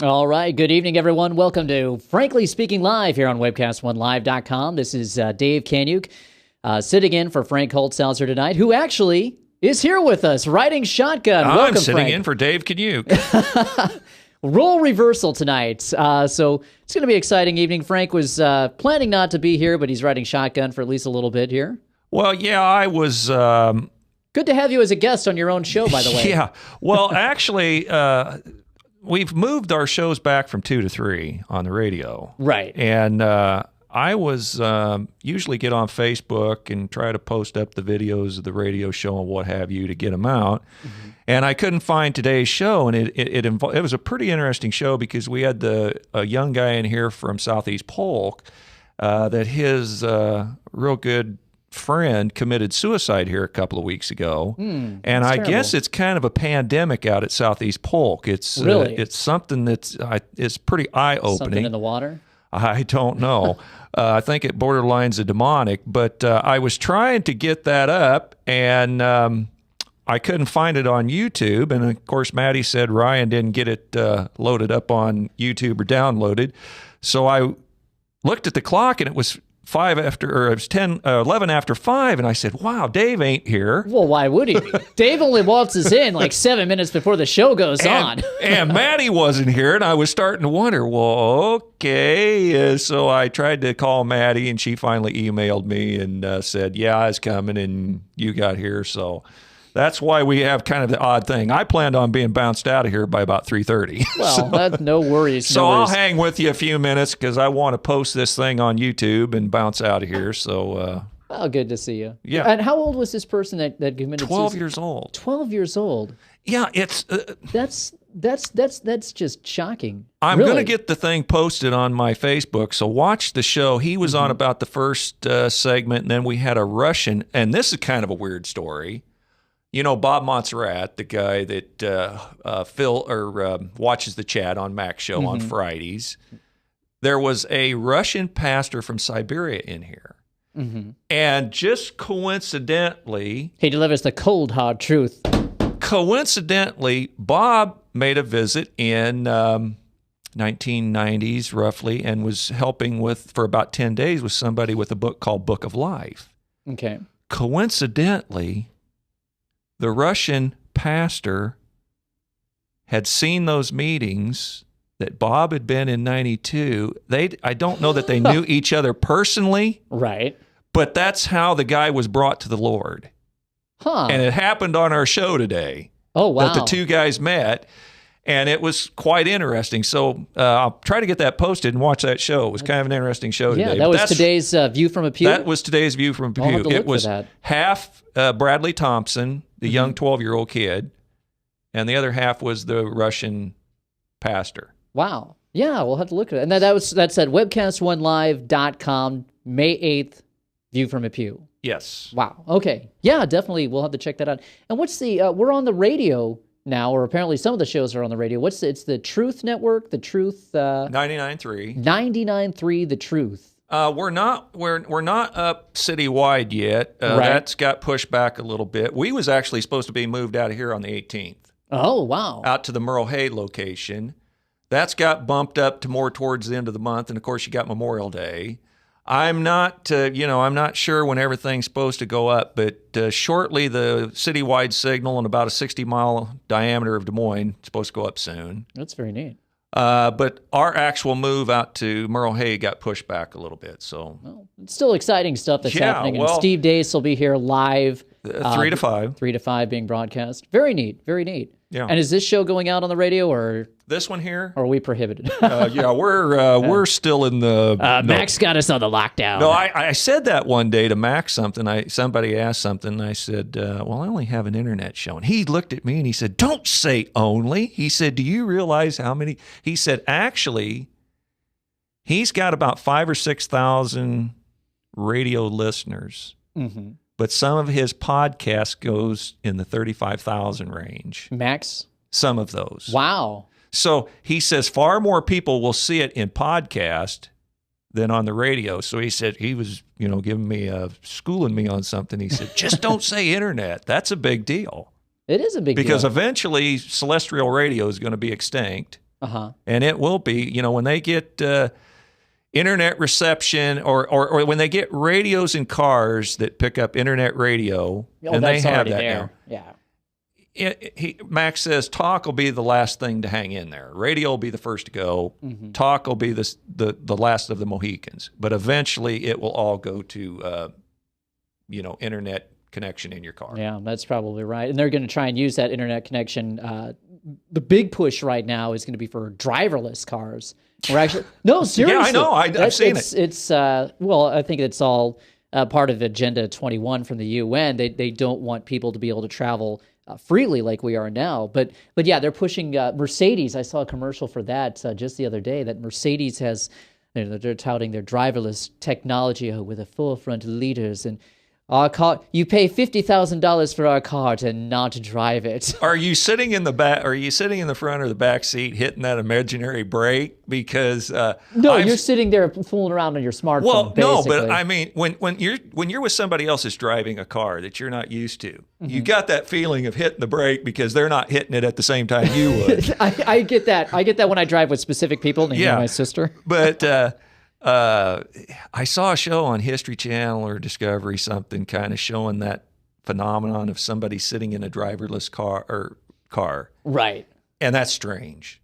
All right. Good evening, everyone. Welcome to Frankly Speaking Live here on webcast1live.com. This is Dave Kanyuk sitting in for Frank Holtzhauser tonight, who actually is here with us, riding shotgun. Welcome, I'm sitting Frank. in for Dave Kanyuk. Role reversal tonight. So it's going to be an exciting evening. Frank was planning not to be here, but he's riding shotgun for at least a little bit here. Well, yeah, I was... Good to have you as a guest on your own show, by the way. Yeah. Well, actually, we've moved our shows back from 2 to 3 on the radio. Right. And I was usually get on Facebook and try to post up the videos of the radio show and what have you to get them out. Mm-hmm. And I couldn't find today's show, and it was a pretty interesting show because we had a young guy in here from Southeast Polk that his real good friend committed suicide here a couple of weeks ago. And I terrible. guess it's kind of a pandemic out at Southeast Polk. It's really? It's something that's it's pretty eye-opening. Something in the water? I don't know. I think it borderlines a demonic, but I was trying to get that up, and I couldn't find it on YouTube. And of course, Maddie said Ryan didn't get it loaded up on YouTube or downloaded. So I looked at the clock, and it was 11 after 5, and I said, wow, Dave ain't here. Well, why would he be? Dave only waltzes in like 7 minutes before the show goes on. And Maddie wasn't here, and I was starting to wonder, well, okay. So I tried to call Maddie, and she finally emailed me and said, yeah, I was coming, and you got here. So that's why we have kind of the odd thing. I planned on being bounced out of here by about 3:30. Well, that's no worries. So no I'll worries. hang with you a few minutes because I want to post this thing on YouTube and bounce out of here. So, well, good to see you. Yeah. And how old was this person that committed 12 suicide? years old. 12 years old. Yeah, it's... That's just shocking. I'm really. going to get the thing posted on my Facebook, so watch the show. He was on about the first segment, and then we had a Russian, and this is kind of a weird story. You know, Bob Montserrat, the guy that watches the chat on Mac's show on Fridays. There was a Russian pastor from Siberia in here. And just coincidentally... He delivers the cold, hard truth. Coincidentally, Bob made a visit in 1990s, roughly, and was helping for about 10 days with somebody with a book called Book of Life. Okay. Coincidentally... the Russian pastor had seen those meetings that Bob had been in 92. I don't know that they knew each other personally. Right. But that's how the guy was brought to the Lord. Huh. And it happened on our show today. Oh, wow. That the two guys met. And it was quite interesting. So I'll try to get that posted and watch that show. It was kind of an interesting show today. Yeah, that was today's View from a Pew? That was today's View from a Pew. I'll have to look It was for that. half Bradley Thompson, the young 12-year-old kid, and the other half was the Russian pastor. Wow. Yeah, we'll have to look at it. And that's at webcast1live.com, May 8th, View from a Pew. Yes. Wow. Okay. Yeah, definitely. We'll have to check that out. And what's the, we're on the radio now, or apparently some of the shows are on the radio. It's the Truth Network, the Truth... 99.3. 99.3, the Truth. We're not up citywide yet. Right. That's got pushed back a little bit. We was actually supposed to be moved out of here on the 18th. Oh, wow. Out to the Merle Hay location. That's got bumped up to more towards the end of the month, and of course you got Memorial Day. I'm not, I'm not sure when everything's supposed to go up, but shortly the citywide signal in about a 60-mile diameter of Des Moines is supposed to go up soon. That's very neat. But our actual move out to Merle Hay got pushed back a little bit. So Well, it's still exciting stuff that's happening. And Steve Dace will be here live. 3 to 5. 3 to 5 being broadcast. Very neat. Very neat. Yeah. And is this show going out on the radio, or This one here? are we prohibited? Yeah, we're still in the... Max got us on the lockdown. No, I said that one day to Max something. Somebody asked something, and I said, well, I only have an internet show. And he looked at me and he said, don't say only. He said, do you realize how many? He said, actually, he's got about 5,000 or 6,000 radio listeners. Mm-hmm. But some of his podcast goes in the 35,000 range. Max? Some of those. Wow. So he says far more people will see it in podcast than on the radio. So he said he was, giving me schooling me on something. He said, just don't say internet. That's a big deal. It is a big deal. Because eventually celestial radio is going to be extinct. And it will be, when they get internet reception or when they get radios in cars that pick up internet radio, and they have that now. Yeah. Max says talk will be the last thing to hang in there. Radio will be the first to go. Talk will be the last of the Mohicans. But eventually it will all go to, internet connection in your car. Yeah, that's probably right. And they're going to try and use that internet connection. The big push right now is going to be for driverless cars. We're actually no, seriously. Yeah, I know. I've seen it. It's I think it's all part of Agenda 21 from the UN. They don't want people to be able to travel freely like we are now. But yeah, they're pushing Mercedes. I saw a commercial for that just the other day. That Mercedes has, they're touting their driverless technology with the forefront leaders, and our car. You pay $50,000 for our car to not drive it. Are you sitting in the back? Are you sitting in the front or the back seat, hitting that imaginary brake? Because no, you're sitting there fooling around on your smartphone. Well, basically. no, but I mean, when you're with somebody else that's driving a car that you're not used to, you got that feeling of hitting the brake because they're not hitting it at the same time you would. I get that. I get that when I drive with specific people, namely my sister. But I saw a show on History Channel or Discovery, something kind of showing that phenomenon of somebody sitting in a driverless car. Right. And that's strange.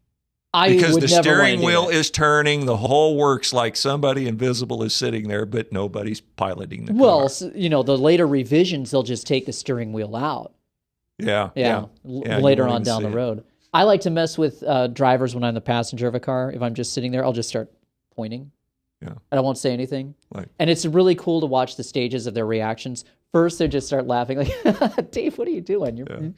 Because the steering wheel is turning, the whole works like somebody invisible is sitting there, but nobody's piloting the car. Well, the later revisions, they'll just take the steering wheel out. Yeah. Later on down the road. I like to mess with drivers when I'm the passenger of a car. If I'm just sitting there, I'll just start pointing. Yeah. And I won't say anything. And it's really cool to watch the stages of their reactions. First, they just start laughing like, Dave, what are you doing?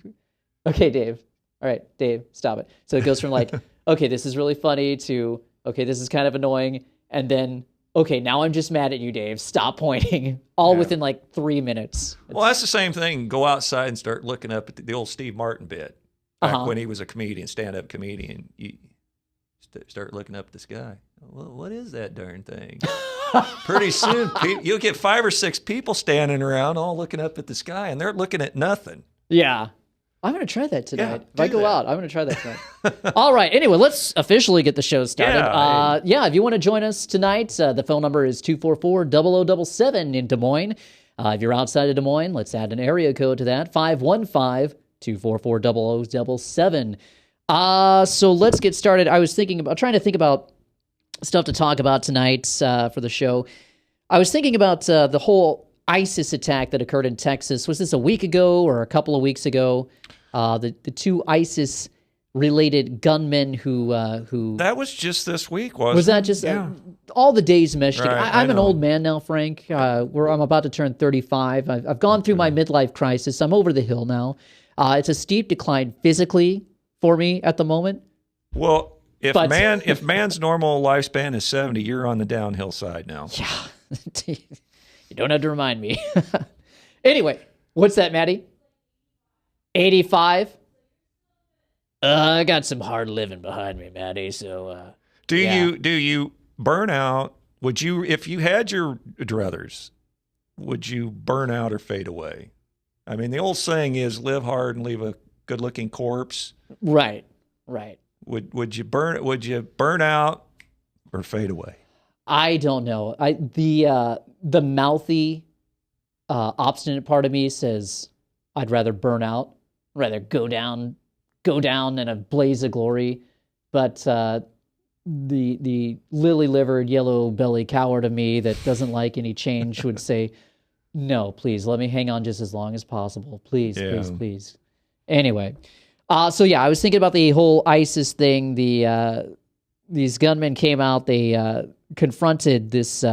Okay, Dave. All right, Dave, stop it. So it goes from like, okay, this is really funny to, okay, this is kind of annoying. And then, okay, now I'm just mad at you, Dave. Stop pointing. All within like 3 minutes. Well, that's the same thing. Go outside and start looking up at the old Steve Martin bit. Back when he was a comedian, stand-up comedian. You start looking up at the sky. Well, what is that darn thing? Pretty soon, you'll get 5 or 6 people standing around all looking up at the sky, and they're looking at nothing. Yeah. I'm going to try that tonight. If I go out, I'm going to try that tonight. All right. Anyway, let's officially get the show started. If you want to join us tonight, the phone number is 244-0077 in Des Moines. If you're outside of Des Moines, let's add an area code to that, 515-244-0077. So let's get started. I was trying to think about stuff to talk about tonight for the show. I was thinking about the whole ISIS attack that occurred in Texas. Was this a week ago or a couple of weeks ago? The 2 ISIS-related gunmen who... That was just this week, wasn't it? Was that just... all the days meshed together. I'm an old man now, Frank. I'm about to turn 35. I've gone through my midlife crisis. I'm over the hill now. It's a steep decline physically for me at the moment. Well, if man's normal lifespan is 70, you're on the downhill side now. Yeah. You don't have to remind me. Anyway, what's that, Maddie? 85? I got some hard living behind me, Maddie, so... Do you burn out? Would you, if you had your druthers, would you burn out or fade away? I mean, the old saying is live hard and leave a good-looking corpse. Right. Would you burn out or fade away? I don't know. The mouthy, obstinate part of me says I'd rather burn out, rather go down in a blaze of glory. But the lily-livered, yellow-belly coward of me that doesn't like any change would say, no, please, let me hang on just as long as possible. Please. Anyway, I was thinking about the whole ISIS thing. These gunmen came out. They confronted this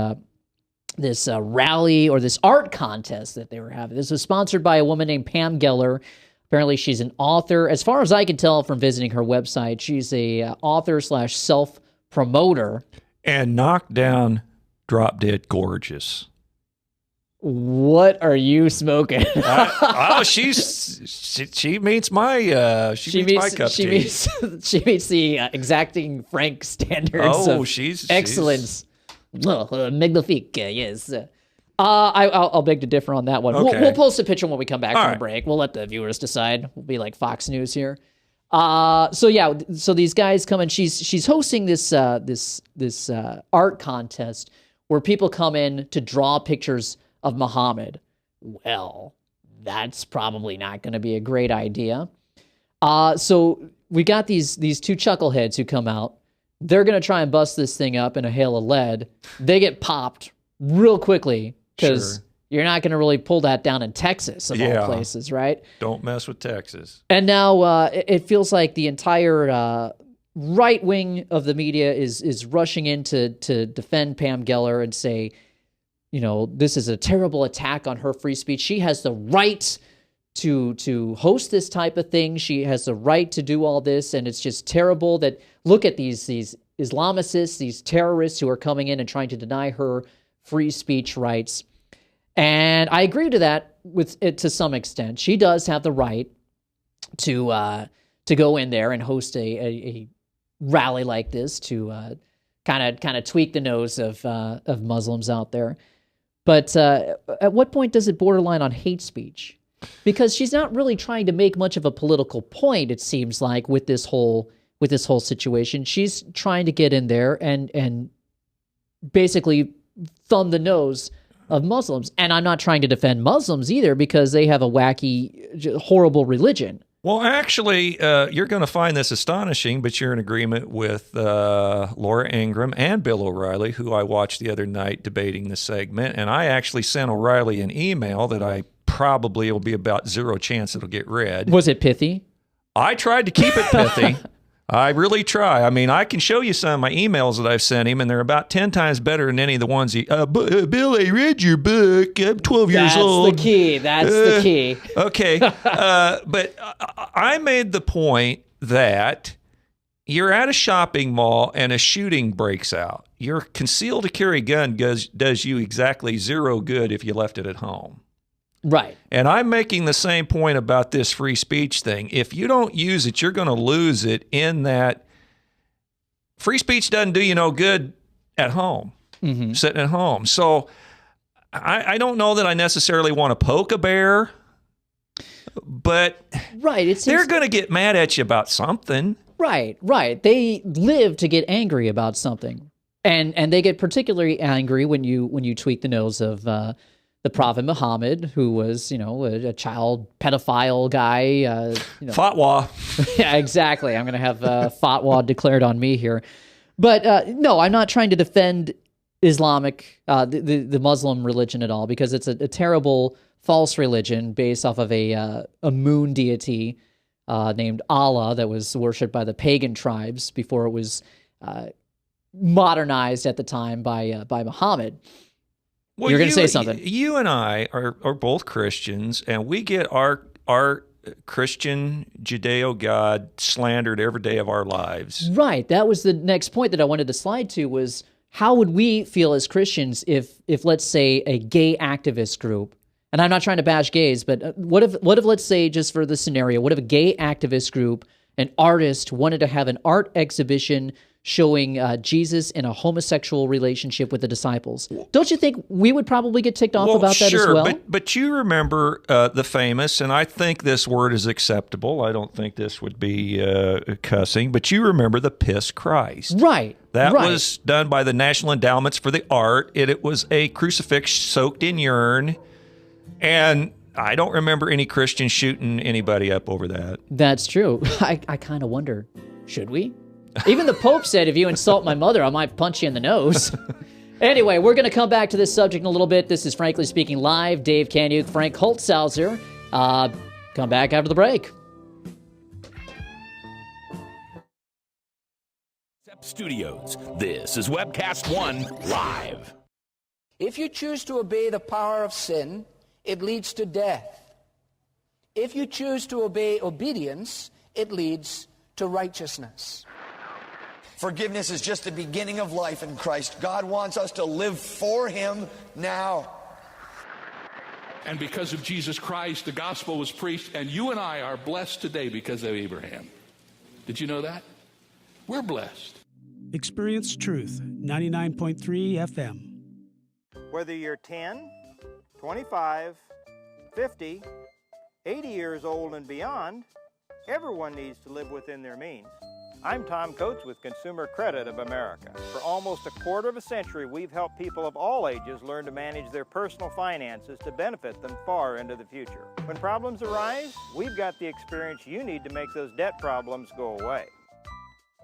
rally or this art contest that they were having. This was sponsored by a woman named Pam Geller. Apparently, she's an author. As far as I can tell from visiting her website, she's a author / self-promoter. And knocked down, drop dead gorgeous. What are you smoking? She meets my cup tea. She meets the exacting Frank standards of excellence. Magnifique, yes. I'll beg to differ on that one. Okay. We'll post a picture when we come back from the break. We'll let the viewers decide. We'll be like Fox News here. So these guys come and she's hosting this art contest where people come in to draw pictures of Muhammad. Well, that's probably not going to be a great idea. So we got these two chuckleheads who come out. They're going to try and bust this thing up in a hail of lead. They get popped real quickly because you're not going to really pull that down in Texas, of all places, right? Don't mess with Texas. And now it feels like the entire right wing of the media is rushing in to defend Pam Geller and say, this is a terrible attack on her free speech. She has the right to host this type of thing. She has the right to do all this, and it's just terrible that, look at these Islamicists, these terrorists who are coming in and trying to deny her free speech rights. And I agree to that with it to some extent. She does have the right to go in there and host a rally like this to kind of tweak the nose of Muslims out there. But at what point does it borderline on hate speech? Because she's not really trying to make much of a political point, it seems like, with this whole situation. She's trying to get in there and basically thumb the nose of Muslims. And I'm not trying to defend Muslims either, because they have a wacky, horrible religion. Well, actually, you're going to find this astonishing, but you're in agreement with Laura Ingraham and Bill O'Reilly, who I watched the other night debating this segment. And I actually sent O'Reilly an email that I probably will be about zero chance it'll get read. Was it pithy? I tried to keep it pithy. I really try. I mean, I can show you some of my emails that I've sent him, and they're about 10 times better than any of the ones Bill, I read your book. I'm 12 years old. That's the key. That's the key. Okay. But I made the point that you're at a shopping mall and a shooting breaks out. Your concealed carry gun does you exactly zero good if you left it at home. Right. And I'm making the same point about this free speech thing. If you don't use it, you're going to lose it, in that free speech doesn't do you no good at home, sitting at home. So I don't know that I necessarily want to poke a bear, but they're going to get mad at you about something. Right. They live to get angry about something. And they get particularly angry when you tweak the nose of the Prophet Muhammad, who was, a child pedophile guy. Fatwa. Yeah, exactly. I'm going to have fatwa declared on me here. But no, I'm not trying to defend Islamic, the Muslim religion at all, because it's a terrible false religion based off of a moon deity named Allah that was worshipped by the pagan tribes before it was modernized at the time by Muhammad. Well, you're going to say something. You and I are both Christians, and we get our Christian Judeo God slandered every day of our lives. Right. That was the next point that I wanted to slide to, was how would we feel as Christians if let's say, a gay activist group, and I'm not trying to bash gays, but what if let's say, just for the scenario, what if a gay activist group, an artist, wanted to have an art exhibition showing Jesus in a homosexual relationship with the disciples? Don't you think we would probably get ticked off about that as well? But you remember the famous, and I think this word is acceptable, I don't think this would be cussing, but you remember the Piss Christ. Right. That was done by the National Endowments for the Art. It was a crucifix soaked in urine, and I don't remember any Christians shooting anybody up over that. That's true. I kind of wonder, should we? Even the Pope said, if you insult my mother, I might punch you in the nose. Anyway, we're going to come back to this subject in a little bit. This is Frankly Speaking Live. Dave Kanyuk, Frank Holtzhauser. Come back after the break. Studios. This is Webcast One Live. If you choose to obey the power of sin, it leads to death. If you choose to obey obedience, it leads to righteousness. Forgiveness is just the beginning of life in Christ. God wants us to live for Him now. And because of Jesus Christ, the gospel was preached, and you and I are blessed today because of Abraham. Did you know that? We're blessed. Experience Truth, 99.3 FM. Whether you're 10, 25, 50, 80 years old and beyond, Everyone needs to live within their means. I'm Tom Coates with Consumer Credit of America. For almost a quarter of a century, we've helped people of all ages learn to manage their personal finances to benefit them far into the future. When problems arise, we've got the experience you need to make those debt problems go away.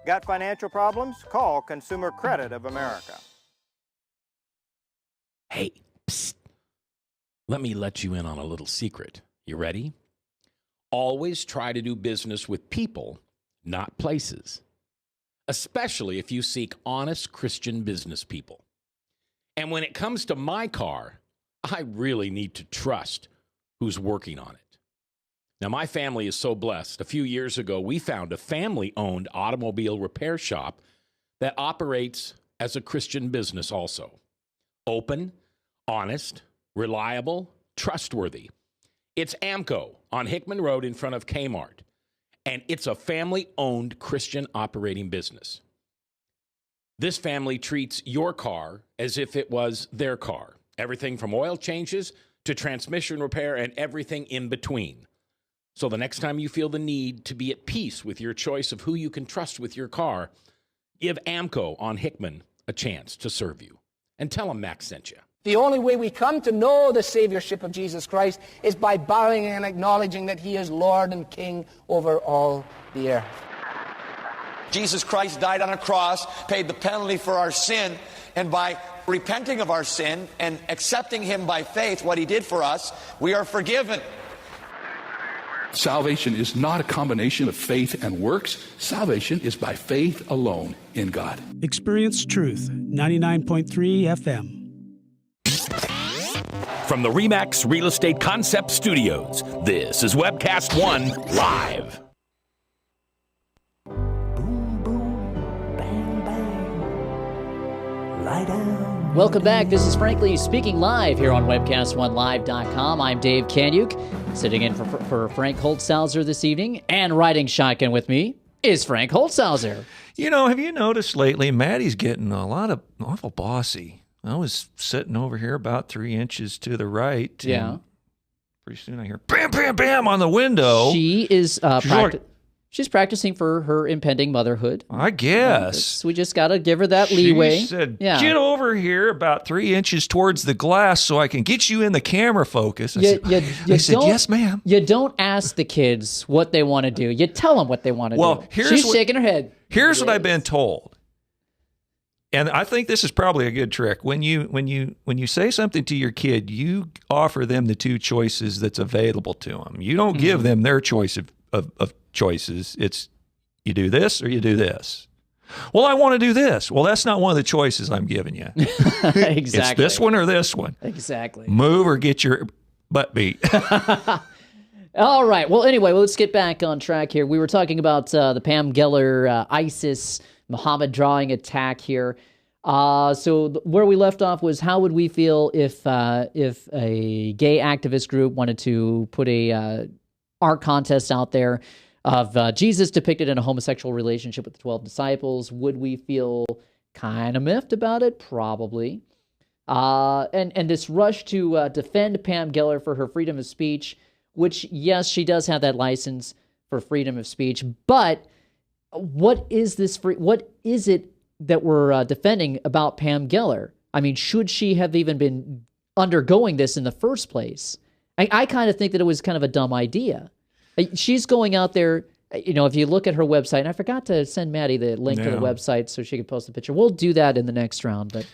Got financial problems? Call Consumer Credit of America. Hey, psst. Let me let you in on a little secret. You ready? Always try to do business with people, not places, especially if you seek honest Christian business people. And when it comes to my car, I really need to trust who's working on it. Now, my family is so blessed. A few years ago, we found a family-owned automobile repair shop that operates as a Christian business also. Open, honest, reliable, trustworthy. It's AMCO on Hickman Road in front of Kmart. And it's a family-owned Christian operating business. This family treats your car as if it was their car. Everything from oil changes to transmission repair and everything in between. So the next time you feel the need to be at peace with your choice of who you can trust with your car, give AMCO on Hickman a chance to serve you. And tell them Max sent you. The only way we come to know the Saviorship of Jesus Christ is by bowing and acknowledging that He is Lord and King over all the earth. Jesus Christ died on a cross, paid the penalty for our sin, and by repenting of our sin and accepting Him by faith, what He did for us, we are forgiven. Salvation is not a combination of faith and works. Salvation is by faith alone in God. Experience Truth, 99.3 FM. From the RE/MAX Real Estate Concept Studios, this is Webcast One Live. Boom, boom, bang, bang. Lie down. Welcome back. This is Frankly Speaking Live here on WebcastOneLive.com. I'm Dave Kanyuk, sitting in for Frank Holtzhauser this evening, and riding shotgun with me is Frank Holtzhauser. You know, have you noticed lately, Maddie's getting awful bossy. I was sitting over here about 3 inches to the right. Yeah. Pretty soon I hear bam, bam, bam on the window. She is she's practicing for her impending motherhood. I guess. So we just got to give her that leeway. She said, get over here about 3 inches towards the glass so I can get you in the camera focus. I said, yes, ma'am. You don't ask the kids what they want to do. You tell them what they want to do. She's shaking her head. Here's what I've been told. And I think this is probably a good trick. When you say something to your kid, you offer them the two choices that's available to them. You don't give them their choice of choices. It's you do this or you do this. Well, I want to do this. Well, that's not one of the choices I'm giving you. Exactly. It's this one or this one. Exactly. Move or get your butt beat. All right. Well, anyway, let's get back on track here. We were talking about the Pam Geller, ISIS, Muhammad drawing attack here. So where we left off was how would we feel if a gay activist group wanted to put a art contest out there of Jesus depicted in a homosexual relationship with the 12 disciples? Would we feel kind of miffed about it? Probably. And this rush to defend Pam Geller for her freedom of speech, which, yes, she does have that license for freedom of speech, but what is it that we're defending about Pam Geller? I mean, should she have even been undergoing this in the first place? I kind of think that it was kind of a dumb idea. She's going out there, if you look at her website, and I forgot to send Maddie the link to the website so she could post the picture. We'll do that in the next round. But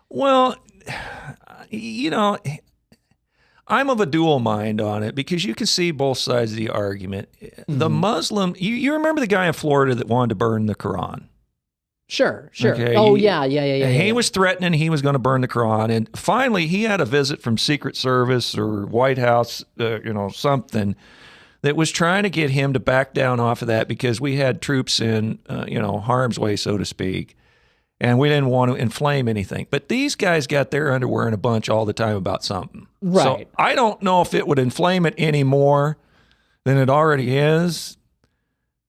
well, I'm of a dual mind on it because you can see both sides of the argument. Mm-hmm. The Muslim, you remember the guy in Florida that wanted to burn the Quran? Sure. Okay. Oh, yeah. He was threatening he was going to burn the Quran. And finally, he had a visit from Secret Service or White House, something that was trying to get him to back down off of that because we had troops in, harm's way, so to speak. And we didn't want to inflame anything. But these guys got their underwear in a bunch all the time about something. Right. So I don't know if it would inflame it any more than it already is.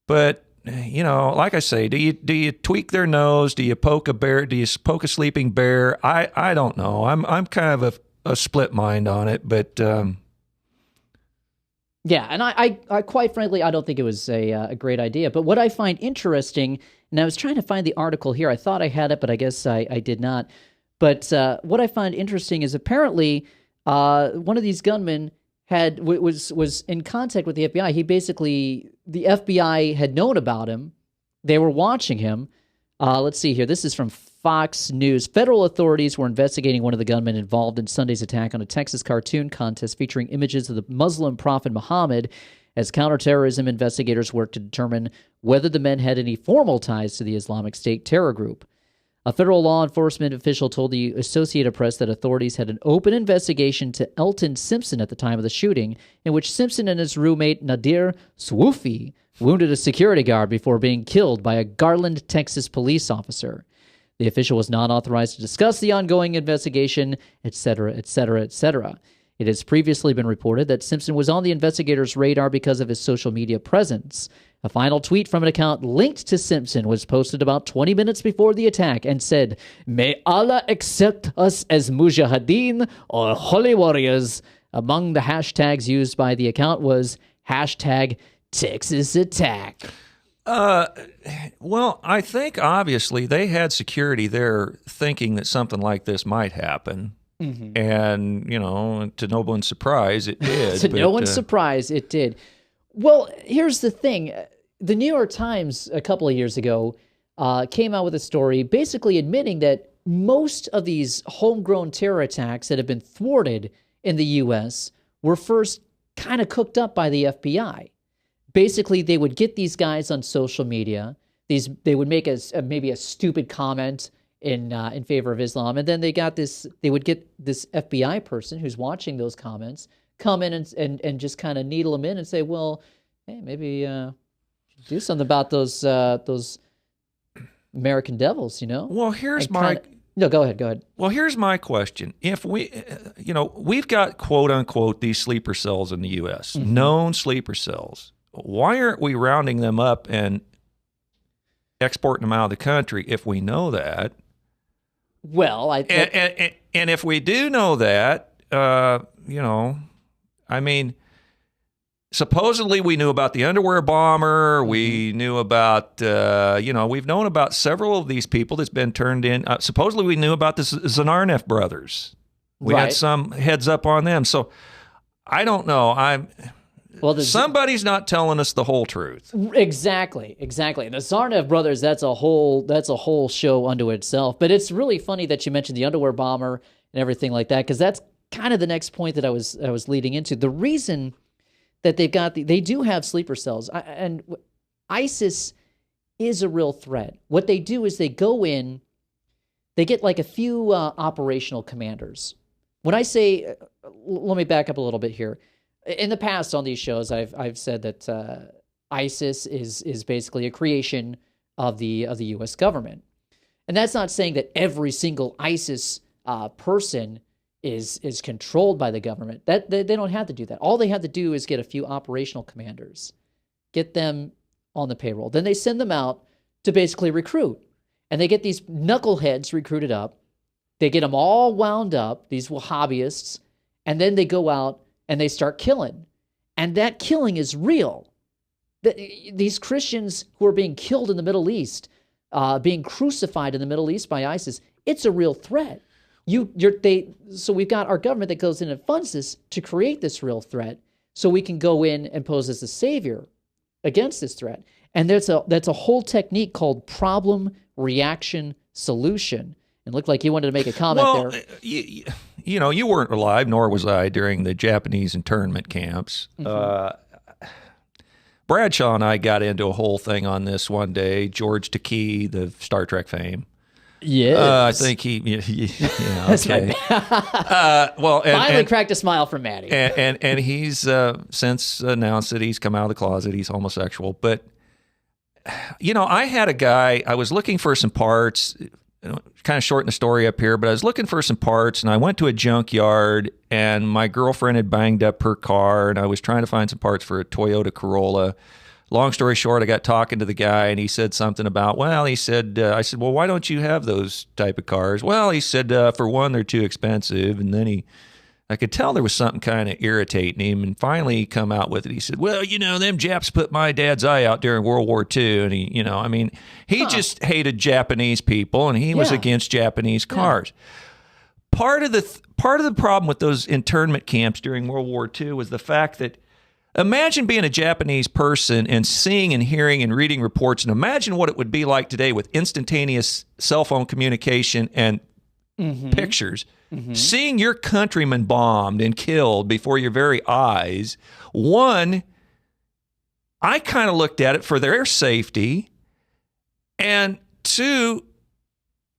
But, like I say, do you tweak their nose? Do you poke a bear? Do you poke a sleeping bear? I don't know. I'm kind of a split mind on it. But Yeah, and I quite frankly, I don't think it was a great idea. But what I find interesting, and I was trying to find the article here. I thought I had it, but I guess I did not. But what I find interesting is apparently one of these gunmen was in contact with the FBI. The FBI had known about him. They were watching him. Let's see here. This is from Fox News. Federal authorities were investigating one of the gunmen involved in Sunday's attack on a Texas cartoon contest featuring images of the Muslim prophet Muhammad as counterterrorism investigators worked to determine whether the men had any formal ties to the Islamic State terror group. A federal law enforcement official told the Associated Press that authorities had an open investigation to Elton Simpson at the time of the shooting, in which Simpson and his roommate Nadir Swoofi wounded a security guard before being killed by a Garland, Texas police officer. The official was not authorized to discuss the ongoing investigation, etc., etc., etc. It has previously been reported that Simpson was on the investigators' radar because of his social media presence. A final tweet from an account linked to Simpson was posted about 20 minutes before the attack and said, "May Allah accept us as mujahideen or holy warriors." Among the hashtags used by the account was hashtag Texas Attack. Well, I think obviously they had security there thinking that something like this might happen. Mm-hmm. And, to no one's surprise, it did. No one's surprise, it did. Well, here's the thing. The New York Times, a couple of years ago, came out with a story basically admitting that most of these homegrown terror attacks that have been thwarted in the U.S. were first kind of cooked up by the FBI. Basically, they would get these guys on social media. They would make maybe a stupid comment in favor of Islam, and then they would get this FBI person who's watching those comments come in and just kind of needle them in and say, well, hey, maybe do something about those American devils, Well, here's No, go ahead. Well, here's my question. If we've got quote unquote these sleeper cells in the U.S., mm-hmm. known sleeper cells. Why aren't we rounding them up and exporting them out of the country if we know that? Well, and if we do know that, supposedly we knew about the underwear bomber. Mm-hmm. We knew about, we've known about several of these people that's been turned in. Supposedly we knew about the Zarnarev brothers. We had some heads up on them. So I don't know. Somebody's not telling us the whole truth. Exactly. The Zarnarev brothers, that's a whole show unto itself. But it's really funny that you mentioned the underwear bomber and everything like that, because that's kind of the next point that I was leading into. The reason that they do have sleeper cells, and ISIS is a real threat. What they do is they go in, they get like a few operational commanders. When I say, let me back up a little bit here. In the past on these shows, I've said that ISIS is basically a creation of the U.S. government, and that's not saying that every single ISIS person is controlled by the government. That they don't have to do that. All they have to do is get a few operational commanders, get them on the payroll. Then they send them out to basically recruit, and they get these knuckleheads recruited up. They get them all wound up, these Wahhabists, and then they go out and they start killing. And that killing is real. These Christians who are being killed in the Middle East, being crucified in the Middle East by ISIS, it's a real threat. So we've got our government that goes in and funds this to create this real threat so we can go in and pose as a savior against this threat. And that's a whole technique called problem, reaction, solution. And it looked like you wanted to make a comment there. You weren't alive, nor was I, during the Japanese internment camps. Mm-hmm. Bradshaw and I got into a whole thing on this one day. George Takei, the Star Trek fame. Yes. I think okay. Finally cracked a smile from Maddie. And he's since announced that he's come out of the closet. He's homosexual. But, I had a guy, I was looking for some parts, kind of shorten the story up here, but I was looking for some parts, and I went to a junkyard, and my girlfriend had banged up her car, and I was trying to find some parts for a Toyota Corolla. Long story short, I got talking to the guy, and he said something about, I said, well, why don't you have those type of cars? Well, he said, for one, they're too expensive, and then he I could tell there was something kind of irritating him, and finally he come out with it. He said, well, them Japs put my dad's eye out during World War II, and he just hated Japanese people, and he was against Japanese cars. Part of the problem with those internment camps during World War II was the fact that imagine being a Japanese person and seeing and hearing and reading reports, and imagine what it would be like today with instantaneous cell phone communication and pictures. Seeing your countrymen bombed and killed before your very eyes. One, I kind of looked at it for their safety. And two,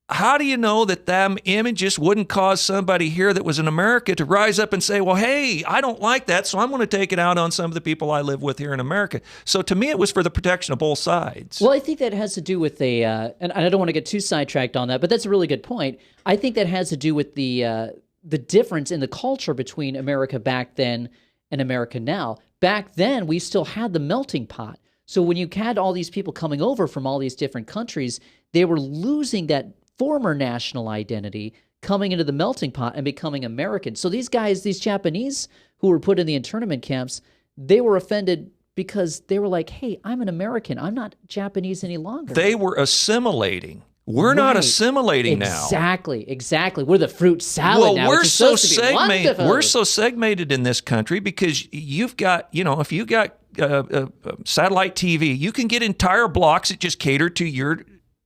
how do you know that them images wouldn't cause somebody here that was in America to rise up and say, well, hey, I don't like that, so I'm going to take it out on some of the people I live with here in America. So to me, it was for the protection of both sides. Well, I think that has to do with and I don't want to get too sidetracked on that, but that's a really good point. I think that has to do with the difference in the culture between America back then and America now. Back then, we still had the melting pot. So when you had all these people coming over from all these different countries, they were losing that former national identity, coming into the melting pot and becoming American. So these guys, these Japanese who were put in the internment camps, they were offended because they were like, hey, I'm an American. I'm not Japanese any longer. They were assimilating. We're not assimilating now. Exactly. We're the fruit salad now. We're so segmented in this country because you've got, if you got satellite TV, you can get entire blocks that just cater to your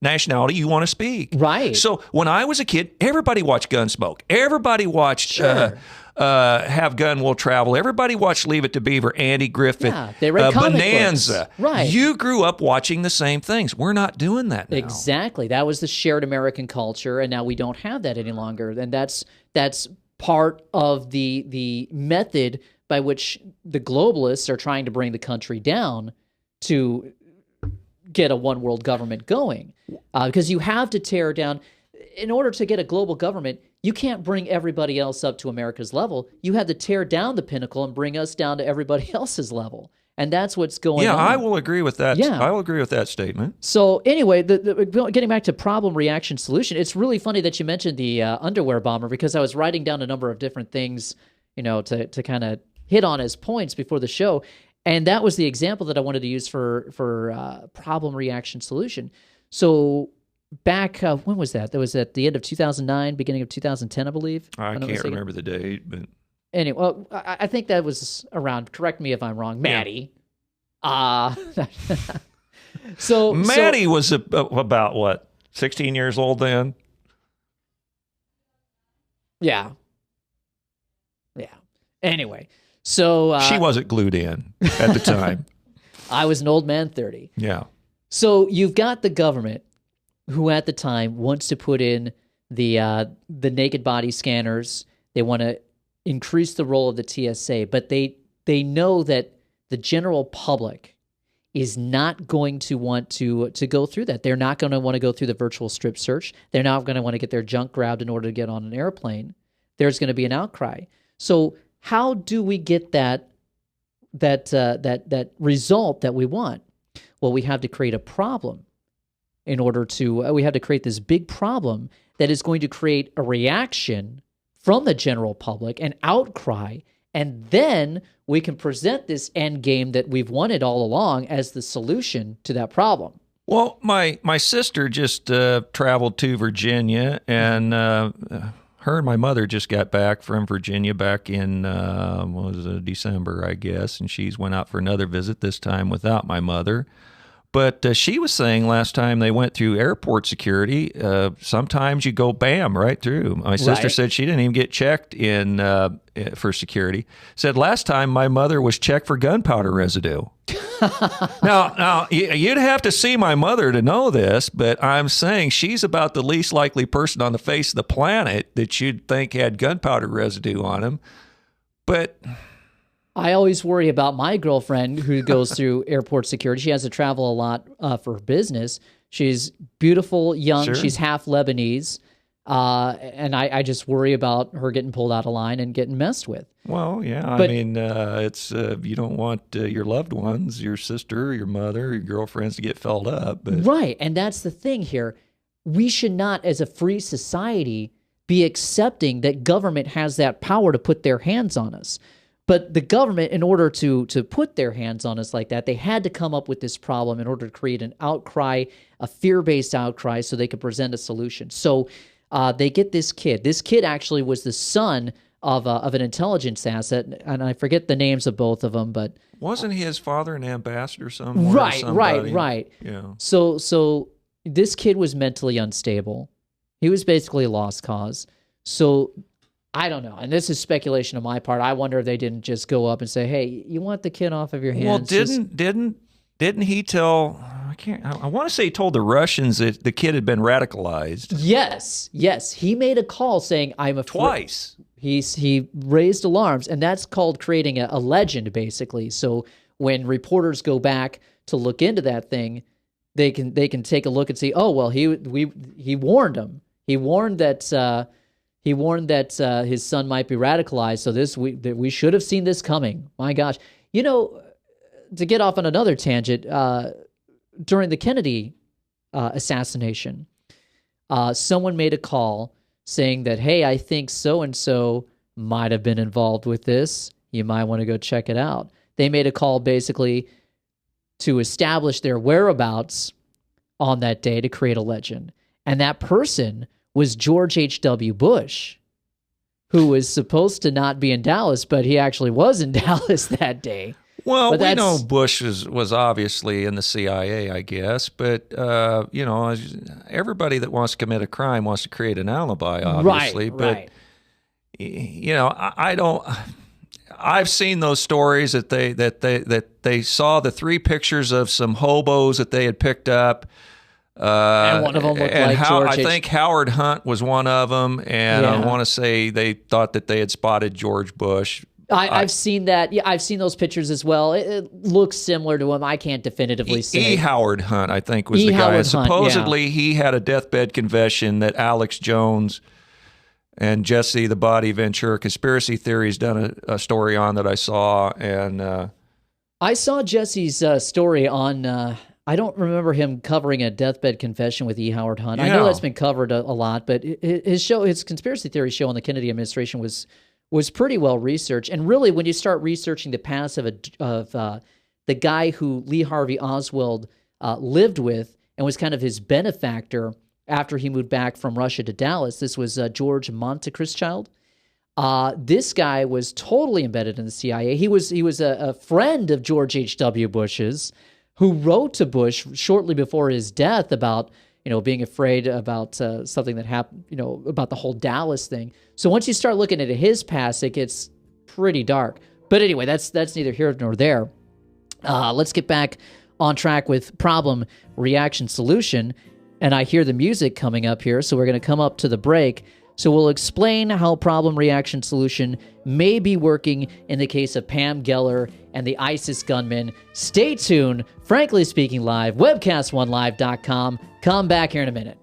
nationality you want to speak. Right. So when I was a kid, everybody watched Gunsmoke. Everybody watched Have Gun Will Travel. Everybody watched Leave It to Beaver, Andy Griffith, they read Bonanza. Books. Right. You grew up watching the same things. We're not doing that now. Exactly. That was the shared American culture, and now we don't have that any longer. And that's part of the method by which the globalists are trying to bring the country down to get a one world government going, because you have to tear down. In order to get a global government, you can't bring everybody else up to America's level. You have to tear down the pinnacle and bring us down to everybody else's level. And that's what's going on. Yeah, I will agree with that. Yeah. I will agree with that statement. So anyway, getting back to problem, reaction, solution, it's really funny that you mentioned the underwear bomber, because I was writing down a number of different things, to kind of hit on as points before the show. And that was the example that I wanted to use for problem, reaction, solution. So back, when was that? That was at the end of 2009, beginning of 2010, I believe. I can't remember the date, but anyway, well, I think that was around. Correct me if I'm wrong, Maddie. So Maddie was about what, 16 years old then? Yeah. Anyway, so she wasn't glued in at the time. I was an old man, 30. Yeah. So you've got the government, who at the time wants to put in the naked body scanners. They want to increase the role of the TSA, but they know that the general public is not going to want to go through that. They're not going to want to go through the virtual strip search. They're not going to want to get their junk grabbed in order to get on an airplane. There's going to be an outcry. So how do we get that result that we want? Well, we have to create a problem. In order to, we have to create this big problem that is going to create a reaction from the general public, an outcry, and then we can present this end game that we've wanted all along as the solution to that problem. Well, my sister just traveled to Virginia, and her and my mother just got back from Virginia back in December, I guess, and she's went out for another visit, this time without my mother. But she was saying last time they went through airport security, sometimes you go bam right through. My sister said she didn't even get checked in for security. Said last time my mother was checked for gunpowder residue. Now you'd have to see my mother to know this, but I'm saying she's about the least likely person on the face of the planet that you'd think had gunpowder residue on him. But I always worry about my girlfriend who goes through airport security. She has to travel a lot for business. She's beautiful, young. Sure. She's half Lebanese. And I just worry about her getting pulled out of line and getting messed with. Well, yeah. But, I mean, it's you don't want your loved ones, your sister, your mother, your girlfriends to get filled up. But. Right. And that's the thing here. We should not, as a free society, be accepting that government has that power to put their hands on us. But the government, in order to put their hands on us like that, they had to come up with this problem in order to create an outcry, a fear-based outcry, so they could present a solution. So they get this kid. This kid actually was the son of an intelligence asset, and I forget the names of both of them, but wasn't his father an ambassador somewhere? Right. Yeah. So this kid was mentally unstable. He was basically a lost cause. So I don't know, and this is speculation on my part. I wonder if they didn't just go up and say, "Hey, you want the kid off of your hands?" Well, didn't he tell? I want to say he told the Russians that the kid had been radicalized. Yes. He made a call saying, "I'm afraid." Twice. He raised alarms, and that's called creating a legend, basically. So when reporters go back to look into that thing, they can take a look and see, oh well, he warned him. He warned that his son might be radicalized. So we should have seen this coming. My gosh, to get off on another tangent, during the Kennedy assassination, someone made a call saying that, hey, I think so-and-so might have been involved with this. You might want to go check it out. They made a call basically to establish their whereabouts on that day to create a legend. And that person was George H.W. Bush, who was supposed to not be in Dallas, but he actually was in Dallas that day. Well, we know Bush was obviously in the CIA, I guess, but everybody that wants to commit a crime wants to create an alibi, obviously. Right. But I don't. I've seen those stories that they saw the 3 pictures of some hobos that they had picked up. And one of them looked like George I think Howard Hunt was one of them, and I want to say they thought that they had spotted George Bush. I've seen that. Yeah, I've seen those pictures as well. It looks similar to him. I can't definitively say. Howard Hunt, I think, was the guy. Supposedly, he had a deathbed confession that Alex Jones and Jesse the Body Ventura Conspiracy Theory's done a story on that I saw. And I saw Jesse's story on, I don't remember him covering a deathbed confession with E. Howard Hunt. I know that's been covered a lot, but his conspiracy theory show on the Kennedy administration was pretty well researched. And really, when you start researching the past of the guy who Lee Harvey Oswald lived with and was kind of his benefactor after he moved back from Russia to Dallas, this was George Montechristchild. This guy was totally embedded in the CIA. He was a friend of George H.W. Bush's, who wrote to Bush shortly before his death about being afraid about something that happened, about the whole Dallas thing. So once you start looking at his past, it gets pretty dark. But anyway, that's neither here nor there. Let's get back on track with problem, reaction, solution. And I hear the music coming up here, so we're going to come up to the break. So we'll explain how problem, reaction, solution may be working in the case of Pam Geller and the ISIS gunman. Stay tuned. Frankly Speaking Live, webcast1live.com. Come back here in a minute.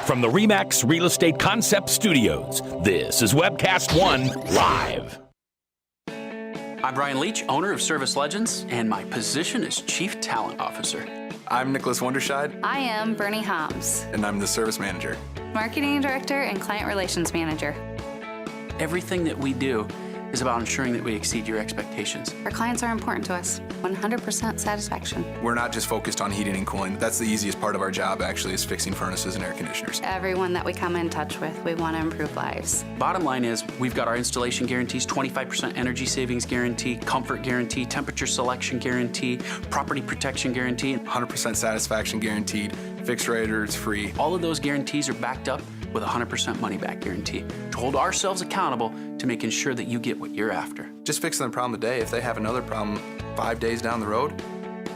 From the RE/MAX Real Estate Concept Studios, this is Webcast One Live. I'm Brian Leach, owner of Service Legends, and my position is Chief Talent Officer. I'm Nicholas Wonderscheid. I am Bernie Homs. And I'm the Service Manager. Marketing Director and Client Relations Manager. Everything that we do is about ensuring that we exceed your expectations. Our clients are important to us. 100% satisfaction. We're not just focused on heating and cooling. That's the easiest part of our job, actually, is fixing furnaces and air conditioners. Everyone that we come in touch with, we want to improve lives. Bottom line is, we've got our installation guarantees, 25% energy savings guarantee, comfort guarantee, temperature selection guarantee, property protection guarantee. 100% satisfaction guaranteed, fixed rate or it's free. All of those guarantees are backed up with a 100% money-back guarantee to hold ourselves accountable to making sure that you get what you're after. Just fixing the problem today. If they have another problem 5 days down the road,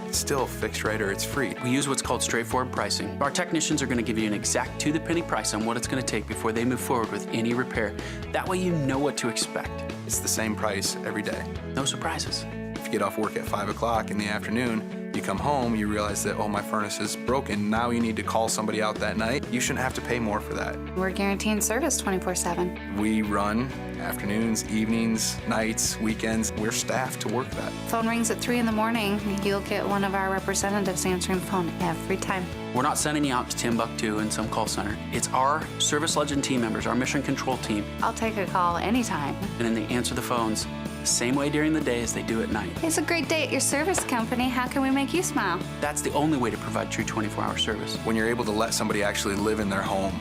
it's still fixed rate or it's free. We use what's called straightforward pricing. Our technicians are going to give you an exact to-the-penny price on what it's going to take before they move forward with any repair. That way you know what to expect. It's the same price every day. No surprises. If you get off work at 5 o'clock in the afternoon, You come home, you realize that, oh, my furnace is broken. Now you need to call somebody out that night. You shouldn't have to pay more for that. We're guaranteeing service 24/7. We run afternoons, evenings, nights, weekends. We're staffed to work that. Phone rings at 3 in the morning. You'll get one of our representatives answering the phone every time. We're not sending you out to Timbuktu in some call center. It's our Service Legend team members, our mission control team, I'll take a call anytime. and then they answer the phones the same way during the day as they do at night. It's a great day at your service company. How can we make you smile? That's the only way to provide true 24-hour service. When you're able to let somebody actually live in their home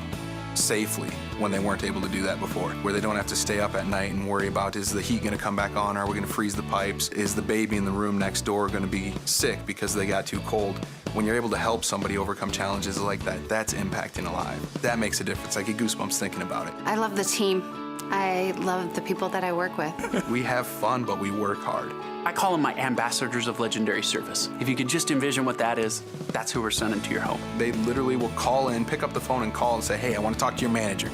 safely when they weren't able to do that before, where they don't have to stay up at night and worry about, is the heat going to come back on? Are we going to freeze the pipes? Is the baby in the room next door going to be sick because they got too cold? When you're able to help somebody overcome challenges like that, that's impacting a life. That makes a difference. I get goosebumps thinking about it. I love the team. I love the people that I work with. We have fun, but we work hard. I call them my ambassadors of legendary service. If you could just envision what that is, that's who we're sending to your home. They literally will call in, pick up the phone and call and say, hey, I want to talk to your manager.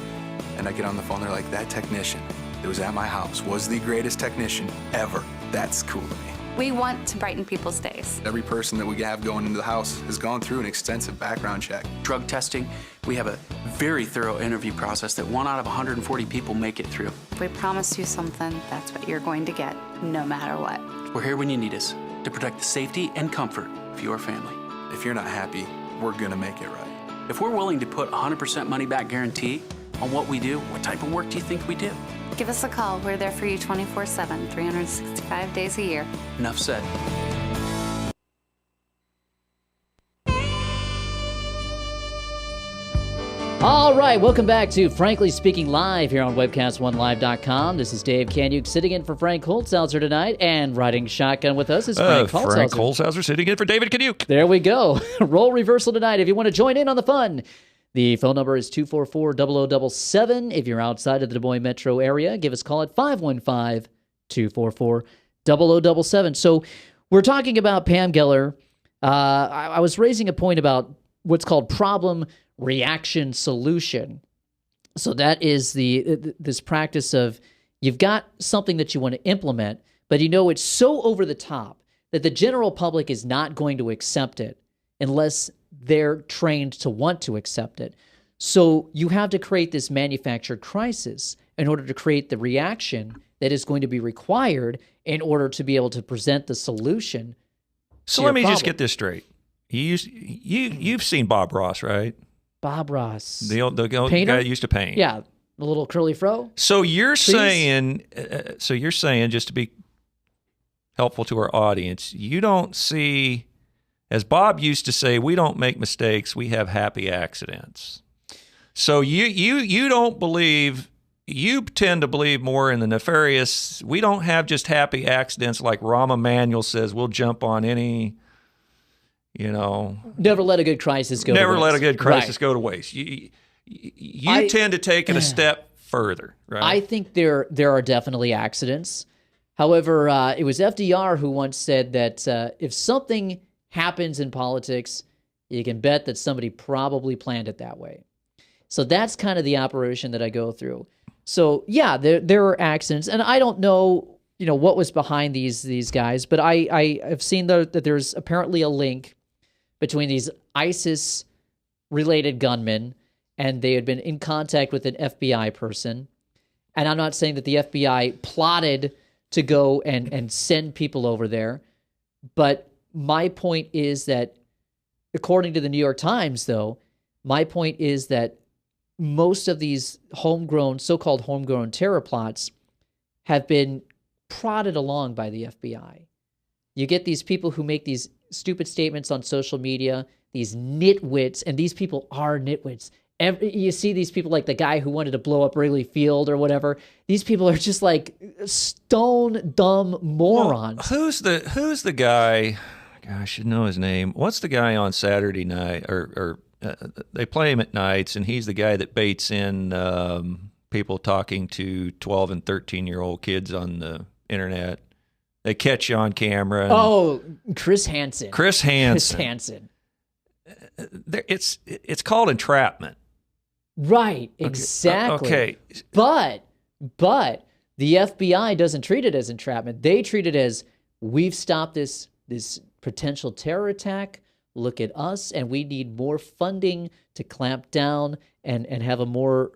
And I get on the phone, they're like, that technician that was at my house was the greatest technician ever. That's cool to me. We want to brighten people's days. Every person that we have going into the house has gone through an extensive background check. Drug testing, we have a very thorough interview process that 1 out of 140 people make it through. If we promise you something, that's what you're going to get, no matter what. We're here when you need us to protect the safety and comfort of your family. If you're not happy, we're gonna make it right. If we're willing to put 100% money back guarantee on what we do, what type of work do you think we do? Give us a call. We're there for you 24/7, 365 days a year. Enough said. All right, welcome back to Frankly Speaking Live here on webcast1live.com. This is Dave Kanyuk sitting in for Frank Holzhauser tonight, and riding shotgun with us is Frank Holzhauser. Frank Holzhauser sitting in for David Kanyuk. There we go. Role reversal tonight if you want to join in on the fun. The phone number is 244-0077. If you're outside of the Des Moines metro area, give us a call at 515-244-0077. So we're talking about Pam Geller. I was raising a point about what's called problem reaction solution. So that is this practice of you've got something that you want to implement, but you know it's so over the top that the general public is not going to accept it unless they're trained to want to accept it. So you have to create this manufactured crisis in order to create the reaction that is going to be required in order to be able to present the solution. So let me just get this straight. You've seen Bob Ross, right? Bob Ross. The old guy that used to paint. Yeah, the little curly fro. So you're saying, just to be helpful to our audience, you don't see, as Bob used to say, we don't make mistakes, we have happy accidents. So you don't believe, you tend to believe more in the nefarious, we don't have just happy accidents like Rahm Emanuel says, we'll jump on any, Never let a good crisis go to waste. Never let a good crisis go to waste. You tend to take it a step further, right? I think there are definitely accidents. However, it was FDR who once said that if something happens in politics, you can bet that somebody probably planned it that way. So that's kind of the operation that I go through. So yeah, there are accidents, and I don't know, what was behind these guys, but I have seen that there's apparently a link between these ISIS-related gunmen, and they had been in contact with an FBI person. And I'm not saying that the FBI plotted to go and send people over there, but my point is that, according to the New York Times, though, my point is that most of these so-called homegrown terror plots have been prodded along by the FBI. You get these people who make these stupid statements on social media, these nitwits, and these people are nitwits. You see these people like the guy who wanted to blow up Wrigley Field or whatever. These people are just like stone dumb morons. Well, who's the guy? Gosh, I should know his name. What's the guy on Saturday night? Or they play him at nights, and he's the guy that baits in people talking to 12 and 13-year-old kids on the internet. They catch you on camera. Chris Hansen. It's called entrapment. Right, exactly. Okay. But the FBI doesn't treat it as entrapment. They treat it as, we've stopped this potential terror attack. Look at us, and we need more funding to clamp down and have a more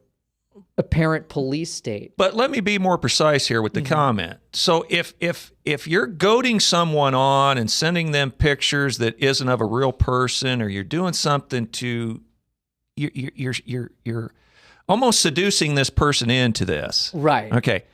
apparent police state. But let me be more precise here with the comment. So if you're goading someone on and sending them pictures that isn't of a real person, or you're doing something to you're almost seducing this person into this. Right. Okay.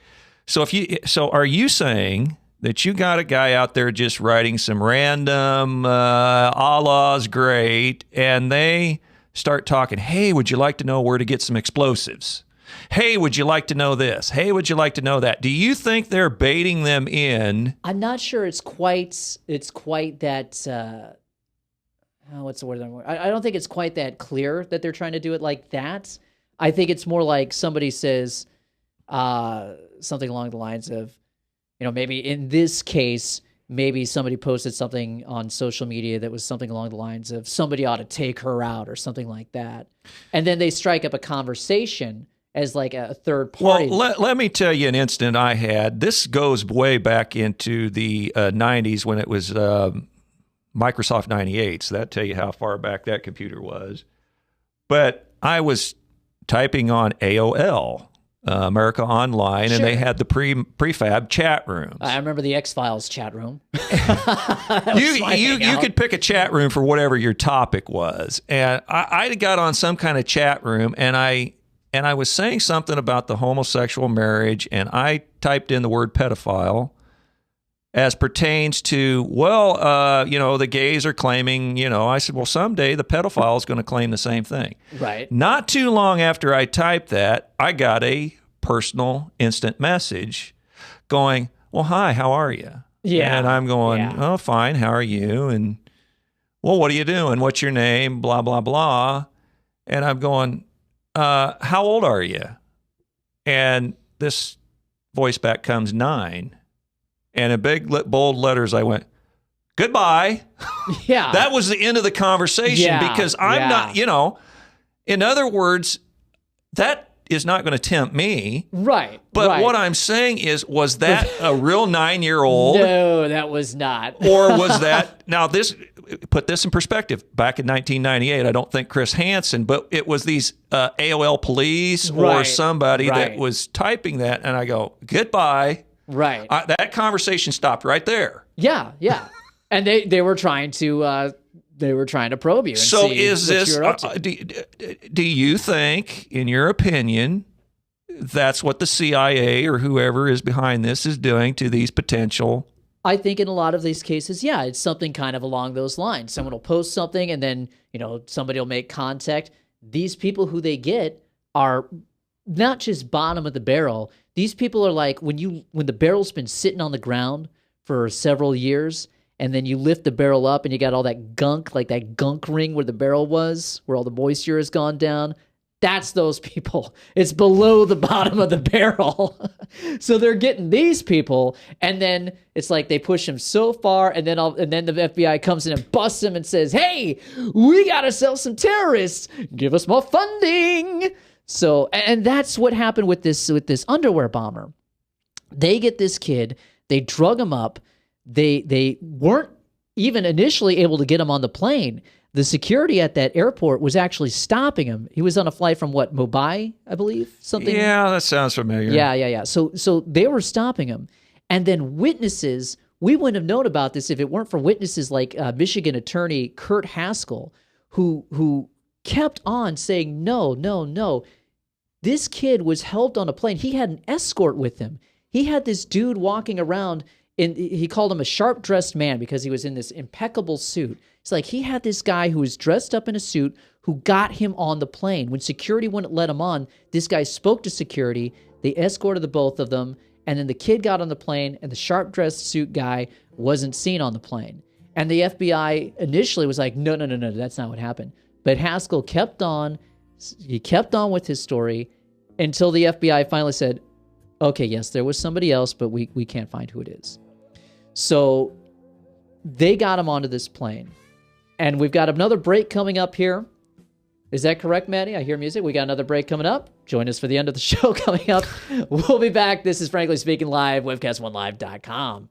So are you saying that you got a guy out there just writing some random Allah's great, and they start talking, hey, would you like to know where to get some explosives? Hey, would you like to know this? Hey, would you like to know that? Do you think they're baiting them in? I'm not sure it's quite that, what's the word? I don't think it's quite that clear that they're trying to do it like that. I think it's more like somebody says something along the lines of, maybe in this case, maybe somebody posted something on social media that was something along the lines of somebody ought to take her out or something like that. And then they strike up a conversation as like a third party. Well, let me tell you an incident I had. This goes way back into the 90s when it was Microsoft 98. So that'd tell you how far back that computer was. But I was typing on AOL, America Online, Sure. and they had the prefab chat rooms. I remember the X-Files chat room. You could pick a chat room for whatever your topic was. And I got on some kind of chat room, and I was saying something about the homosexual marriage, and I typed in the word pedophile as pertains to, the gays are claiming, I said, well, someday the pedophile is going to claim the same thing. Right. Not too long after I typed that, I got a personal instant message going, well, hi, how are you? Yeah. And I'm going, yeah. oh, fine, how are you? And, well, what are you doing? What's your name? Blah, blah, blah. And I'm going, how old are you? And this voice back comes 9. And in big, bold letters, I went, goodbye. Yeah. That was the end of the conversation because I'm not, in other words, that is not going to tempt me. Right. But what I'm saying is, was that a real 9-year-old? No, that was not. Or was that, now put this in perspective. Back in 1998, I don't think Chris Hansen, but it was these AOL police or somebody that was typing that. And I go, goodbye. Right. That conversation stopped right there. Yeah. And they were trying to probe you. And so see is what this? you were up to. Do you think, in your opinion, that's what the CIA or whoever is behind this is doing to these potential? I think in a lot of these cases, it's something kind of along those lines. Someone will post something, and then somebody will make contact. These people who they get are not just bottom of the barrel. These people are like when the barrel's been sitting on the ground for several years, and then you lift the barrel up and you got all that gunk, like that gunk ring where the barrel was, where all the moisture has gone down. That's those people. It's below the bottom of the barrel. So they're getting these people, and then it's like they push them so far, and then the FBI comes in and busts them and says, hey, we got to sell some terrorists. Give us more funding. So, and that's what happened with this underwear bomber. They get this kid, they drug him up. They weren't even initially able to get him on the plane. The security at that airport was actually stopping him. He was on a flight from Mumbai, I believe, something. Yeah, that sounds familiar. Yeah. So they were stopping him, and then witnesses. We wouldn't have known about this if it weren't for witnesses like Michigan attorney Kurt Haskell, who kept on saying, no. This kid was helped on a plane. He had an escort with him. He had this dude walking around, and he called him a sharp-dressed man because he was in this impeccable suit. It's like he had this guy who was dressed up in a suit who got him on the plane. When security wouldn't let him on, this guy spoke to security. They escorted the both of them, and then the kid got on the plane, and the sharp-dressed suit guy wasn't seen on the plane. And the FBI initially was like, no, that's not what happened. But Haskell kept on. He kept on with his story until the FBI finally said, okay, yes, there was somebody else, but we can't find who it is. So they got him onto this plane. And we've got another break coming up here. Is that correct, Maddie? I hear music. We got another break coming up. Join us for the end of the show coming up. We'll be back. This is Frankly Speaking Live, webcast1live.com.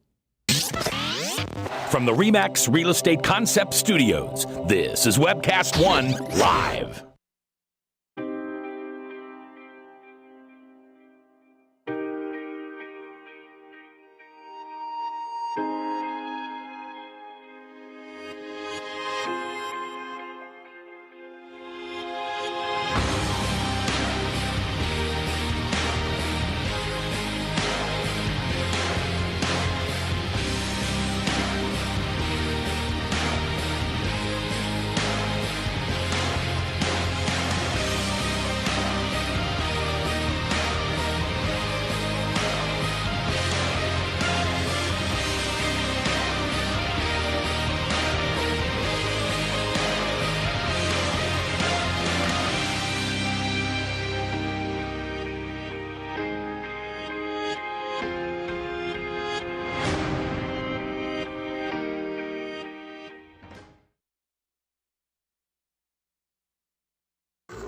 From the RE/MAX Real Estate Concept Studios, this is Webcast One Live.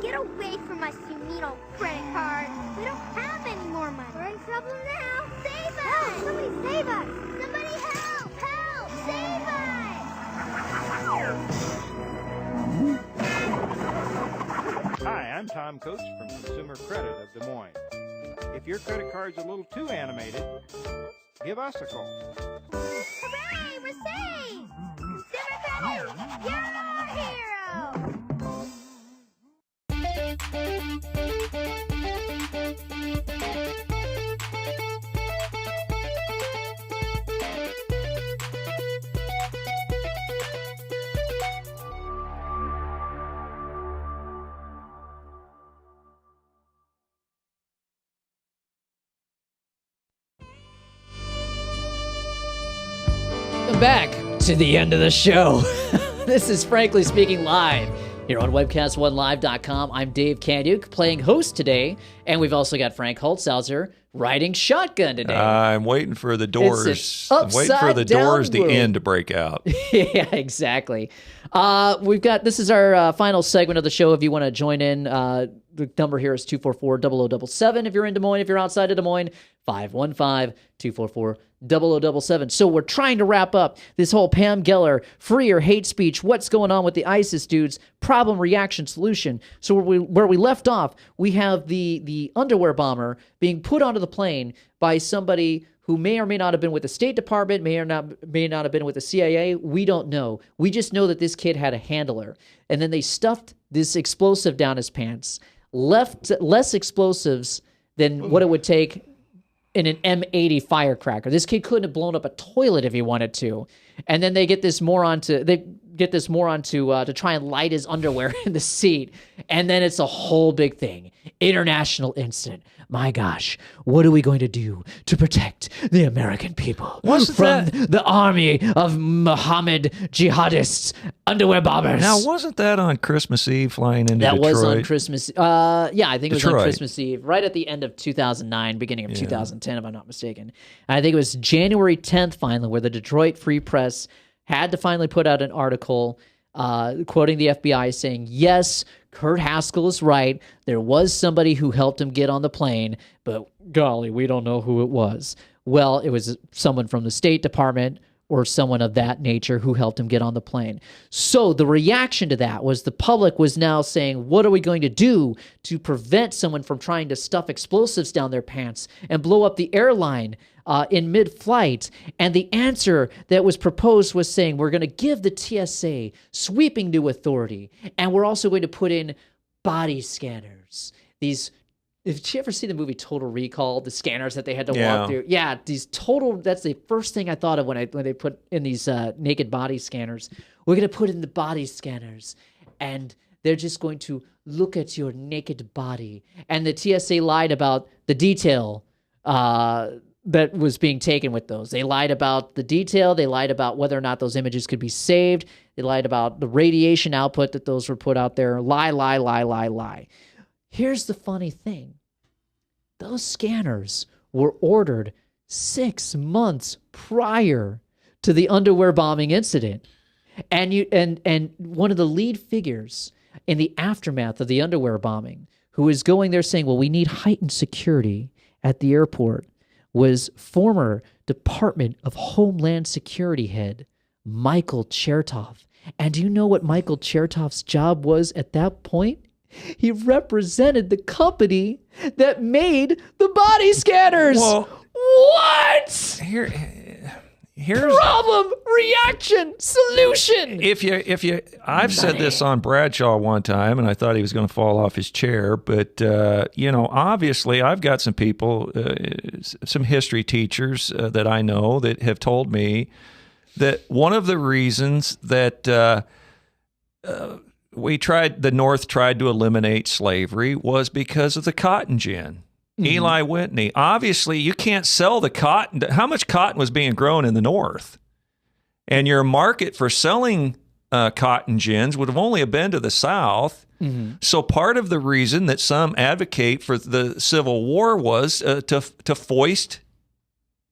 Get away from us, you mean old credit card. We don't have any more money. We're in trouble now. Save us! Help! Somebody save us! Somebody help! Help! Save us! Hi, I'm Tom Coates from Consumer Credit of Des Moines. If your credit card's a little too animated, give us a call. Hooray! We're saved! Consumer Credit! You're our hero! Welcome back to the end of the show. This is Frankly Speaking Live here on webcast1live.com. I'm Dave Kanduke playing host today, and we've also got Frank Holtzhauser riding shotgun today. I'm waiting for the doors. I'm waiting for the doors, the end to break out. Yeah, exactly. This is our final segment of the show. If you want to join in, the number here is 244-0077. If you're in Des Moines, if you're outside of Des Moines, 515-244-0077. So we're trying to wrap up this whole Pam Geller, free or hate speech, what's going on with the ISIS dudes, problem, reaction, solution. So where we left off, we have the underwear bomber being put onto the plane by somebody who may or may not have been with the State Department, may not have been with the CIA. We don't know. We just know that this kid had a handler. And then they stuffed this explosive down his pants, left less explosives than what it would take in an M80 firecracker. This kid couldn't have blown up a toilet if he wanted to. And then they get this moron to try and light his underwear in the seat. And then it's a whole big thing. International incident. My gosh, what are we going to do to protect the American people from the army of Mohammed jihadists, underwear bombers? Now, wasn't that on Christmas Eve flying into Detroit? That was on Christmas. Yeah, I think it was Detroit. on Christmas Eve, right at the end of 2009, beginning of 2010, if I'm not mistaken. And I think it was January 10th, finally, where the Detroit Free Press had to finally put out an article quoting the FBI saying, yes, Kurt Haskell is right. There was somebody who helped him get on the plane, but golly, we don't know who it was. Well, it was someone from the State Department or someone of that nature who helped him get on the plane. So the reaction to that was the public was now saying, what are we going to do to prevent someone from trying to stuff explosives down their pants and blow up the airline in mid-flight? And the answer that was proposed was saying, we're going to give the TSA sweeping new authority, and we're also going to put in body scanners. Did you ever see the movie Total Recall? The scanners that they had to walk through? Yeah, that's the first thing I thought of when they put in these naked body scanners. We're going to put in the body scanners, and they're just going to look at your naked body. And the TSA lied about the detail that was being taken with those. They lied about the detail. They lied about whether or not those images could be saved. They lied about the radiation output that those were put out there. Lie. Here's the funny thing. Those scanners were ordered 6 months prior to the underwear bombing incident. And one of the lead figures in the aftermath of the underwear bombing, who is going there saying, well, we need heightened security at the airport, was former Department of Homeland Security head Michael Chertoff. And do you know what Michael Chertoff's job was at that point? He represented the company that made the body scanners. Well, what? Here's problem, reaction, solution. I've said this on Bradshaw one time, and I thought he was going to fall off his chair. But obviously, I've got some people, some history teachers that I know that have told me that one of the reasons that the North tried to eliminate slavery was because of the cotton gin. Mm-hmm. Eli Whitney. Obviously, you can't sell the cotton. How much cotton was being grown in the North? And your market for selling cotton gins would have only been to the South. Mm-hmm. So part of the reason that some advocate for the Civil War was to foist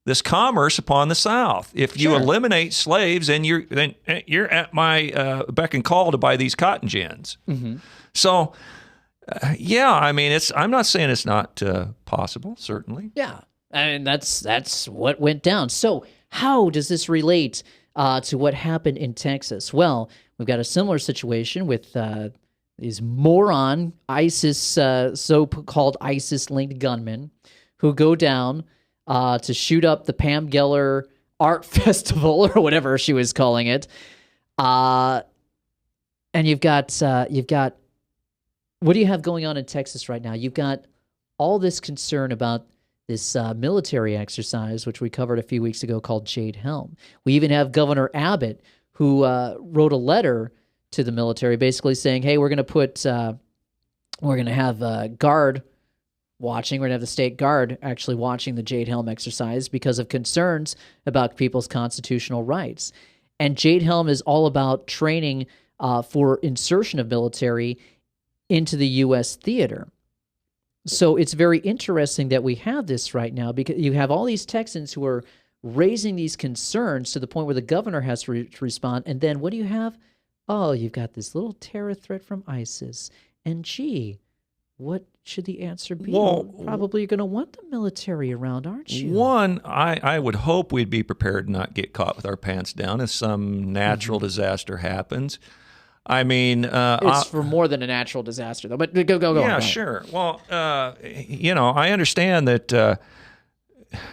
this commerce upon the South. If you eliminate slaves, then you're at my beck and call to buy these cotton gins. Mm-hmm. So. I'm not saying it's not possible, certainly. Yeah, and that's what went down. So how does this relate to what happened in Texas? Well, we've got a similar situation with these moron ISIS, so-called ISIS-linked gunmen who go down to shoot up the Pam Geller Art Festival or whatever she was calling it. And you've got what do you have going on in Texas right now? You've got all this concern about this military exercise, which we covered a few weeks ago, called Jade Helm. We even have Governor Abbott, who wrote a letter to the military basically saying, hey, we're going to have Guard watching. We're going to have the state Guard actually watching the Jade Helm exercise because of concerns about people's constitutional rights. And Jade Helm is all about training for insertion of military into the U.S. theater. So it's very interesting that we have this right now because you have all these Texans who are raising these concerns to the point where the governor has to respond. And then what do you have? Oh, you've got this little terror threat from ISIS. And gee, what should the answer be? Well, probably you're going to want the military around, aren't you? One, I would hope we'd be prepared to not get caught with our pants down if some natural disaster happens. I mean, it's for more than a natural disaster, though. But go. Yeah, on. Sure. Well, I understand that.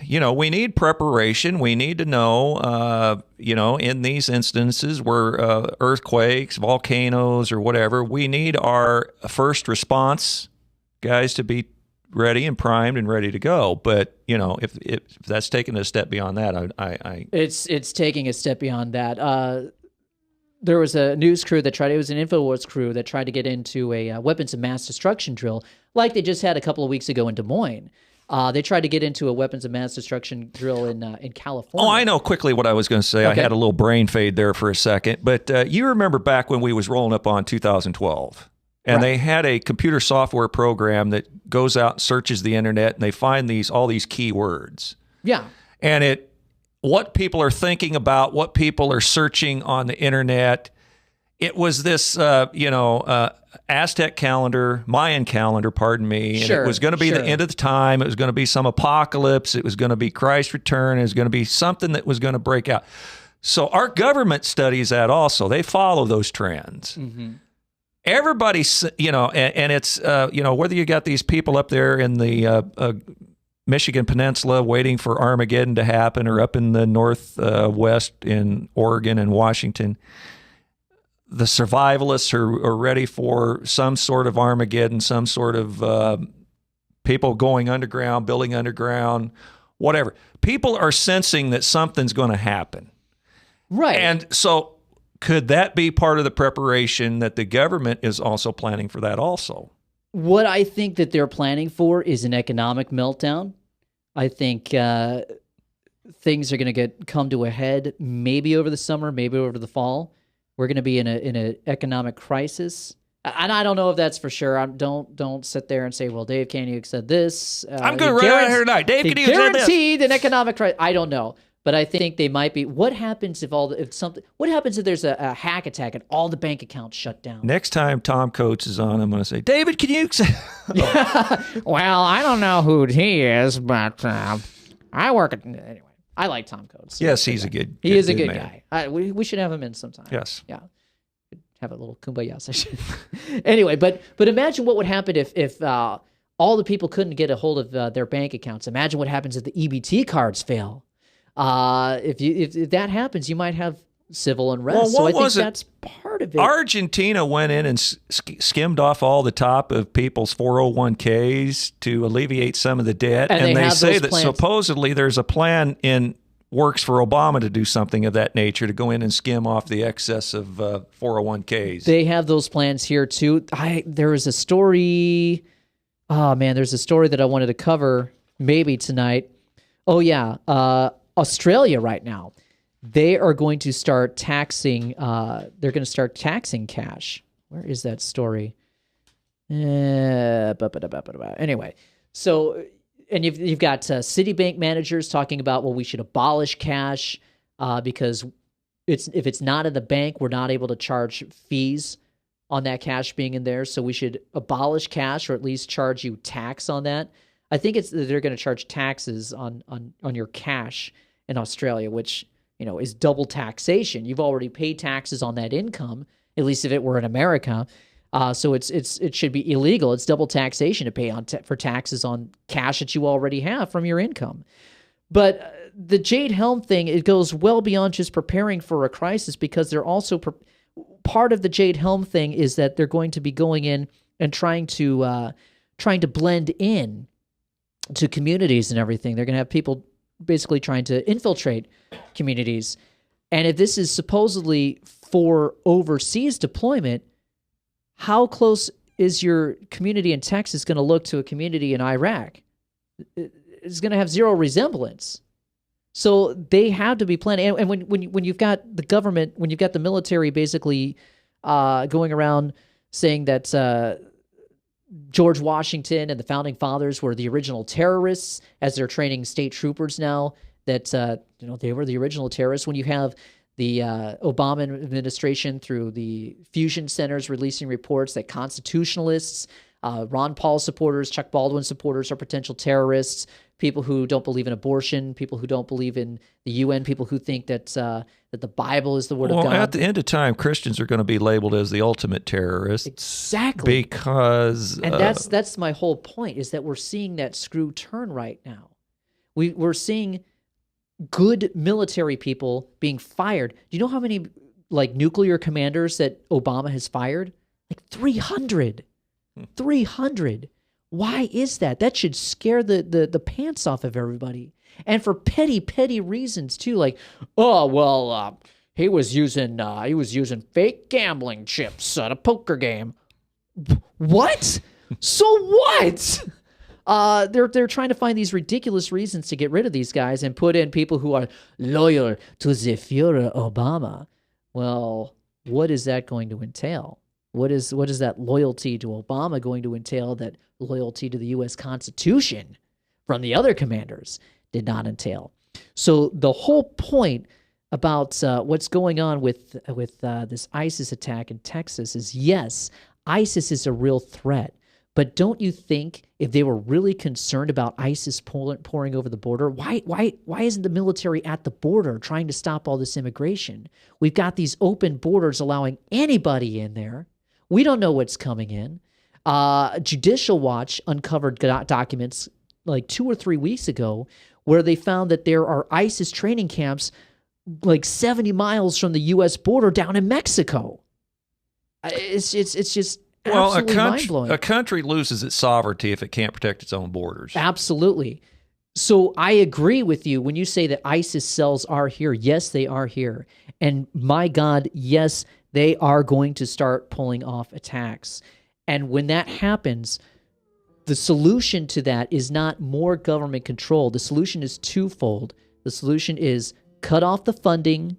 We need preparation. We need to know, in these instances where earthquakes, volcanoes, or whatever, we need our first response guys to be ready and primed and ready to go. But if that's taking a step beyond that, it's taking a step beyond that. There was a news crew it was an InfoWars crew that tried to get into a weapons of mass destruction drill, like they just had a couple of weeks ago in Des Moines. They tried to get into a weapons of mass destruction drill in California. Oh, I know quickly what I was going to say. Okay. I had a little brain fade there for a second. But you remember back when we was rolling up on 2012, and they had a computer software program that goes out and searches the internet, and they find all these keywords. Yeah. And what people are thinking about, what people are searching on the internet. It was this, Aztec calendar, Mayan calendar, pardon me. And it was going to be the end of the time. It was going to be some apocalypse. It was going to be Christ's return. It was going to be something that was going to break out. So our government studies that also. They follow those trends. Mm-hmm. Everybody, and it's, whether you got these people up there in the Michigan Peninsula waiting for Armageddon to happen, or up in the Northwest in Oregon and Washington, the survivalists are ready for some sort of Armageddon, some sort of people going underground, building underground, whatever. People are sensing that something's going to happen. Right. And so could that be part of the preparation that the government is also planning for that also? What I think that they're planning for is an economic meltdown. I think things are going to come to a head maybe over the summer, maybe over the fall. We're going to be in an economic crisis. And I don't know if that's for sure. Don't sit there and say, well, Dave Kaniuk said this. I'm going to run out here tonight. Dave Kaniuk said this. Guaranteed an economic crisis. I don't know. But I think they might be. What happens what happens if there's a hack attack and all the bank accounts shut down? Next time Tom Coates is on, I'm going to say, David Kaniuk said. Well, I don't know who he is, but I work at... Anyway. I like Tom Coates. Yes, he's a good. He is a good man. guy. We should have him in sometime. Yes. Yeah. Have a little kumbaya session. Anyway, but imagine what would happen if all the people couldn't get a hold of their bank accounts. Imagine what happens if the EBT cards fail. If that happens, you might have civil unrest. Well, what so I was think it? that's part of it. Argentina went in and skimmed off all the top of people's 401ks to alleviate some of the debt. And they they have say those that plans. supposedly there's a plan in works for Obama to do something of that nature, to go in and skim off the excess of 401ks. They have those plans here too. There was a story. Oh man, there's a story that I wanted to cover maybe tonight. Oh yeah, Australia right now. They are going to start taxing. They're going to start taxing cash. Where is that story? Anyway, so and you've got Citibank managers talking about, well, we should abolish cash because if it's not in the bank, we're not able to charge fees on that cash being in there. So we should abolish cash, or at least charge you tax on that. I think they're going to charge taxes on your cash in Australia, which is double taxation. You've already paid taxes on that income, at least if it were in America. So it should be illegal. It's double taxation to pay for taxes on cash that you already have from your income. But the Jade Helm thing, it goes well beyond just preparing for a crisis, because they're also part of the Jade Helm thing is that they're going to be going in and trying to blend in to communities and everything. They're going to have people basically trying to infiltrate communities. And if this is supposedly for overseas deployment, how close is your community in Texas going to look to a community in Iraq? It's going to have zero resemblance. So they have to be planning. And when you've got the government, when you've got the military basically going around saying that George Washington and the Founding Fathers were the original terrorists, as they're training state troopers now, that they were the original terrorists. When you have the Obama administration through the fusion centers releasing reports that constitutionalists, Ron Paul supporters, Chuck Baldwin supporters are potential terrorists, people who don't believe in abortion, people who don't believe in the UN, people who think that the Bible is the word of God. At the end of time, Christians are going to be labeled as the ultimate terrorists. Exactly. Because... And that's my whole point, is that we're seeing that screw turn right now. We're seeing good military people being fired. Do you know how many nuclear commanders that Obama has fired? 300. 300. Why is that? That should scare the pants off of everybody. And for petty reasons too, he was using fake gambling chips at a poker game. What? So what? They're trying to find these ridiculous reasons to get rid of these guys and put in people who are loyal to the Führer Obama. Well, what is that going to entail? What is that loyalty to Obama going to entail that loyalty to the U.S. Constitution from the other commanders did not entail? So the whole point about what's going on with this ISIS attack in Texas is, yes, ISIS is a real threat. But don't you think if they were really concerned about ISIS pouring over the border, why isn't the military at the border trying to stop all this immigration? We've got these open borders allowing anybody in there. We don't know what's coming in. Judicial Watch uncovered documents 2 or 3 weeks ago where they found that there are ISIS training camps 70 miles from the U.S. border down in Mexico. It's just absolutely mind-blowing. A country loses its sovereignty if it can't protect its own borders. Absolutely. So I agree with you when you say that ISIS cells are here. Yes, they are here. And my God, yes, they are going to start pulling off attacks. And when that happens, the solution to that is not more government control. The solution is twofold. The solution is cut off the funding.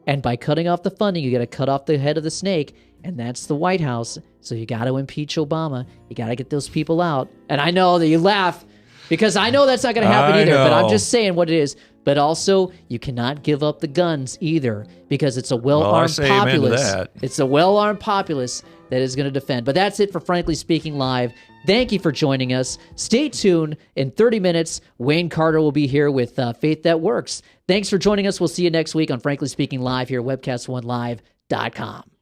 And by cutting off the funding, you got to cut off the head of the snake. And that's the White House. So you got to impeach Obama. You got to get those people out. And I know that you laugh. Because I know that's not going to happen I either, but I'm know. just saying what it is. But also, you cannot give up the guns either, because it's a well-armed say amen to populace. that. It's a well-armed populace that is going to defend. But that's it for Frankly Speaking Live. Thank you for joining us. Stay tuned. In 30 minutes, Wayne Carter will be here with Faith That Works. Thanks for joining us. We'll see you next week on Frankly Speaking Live here at webcast1live.com.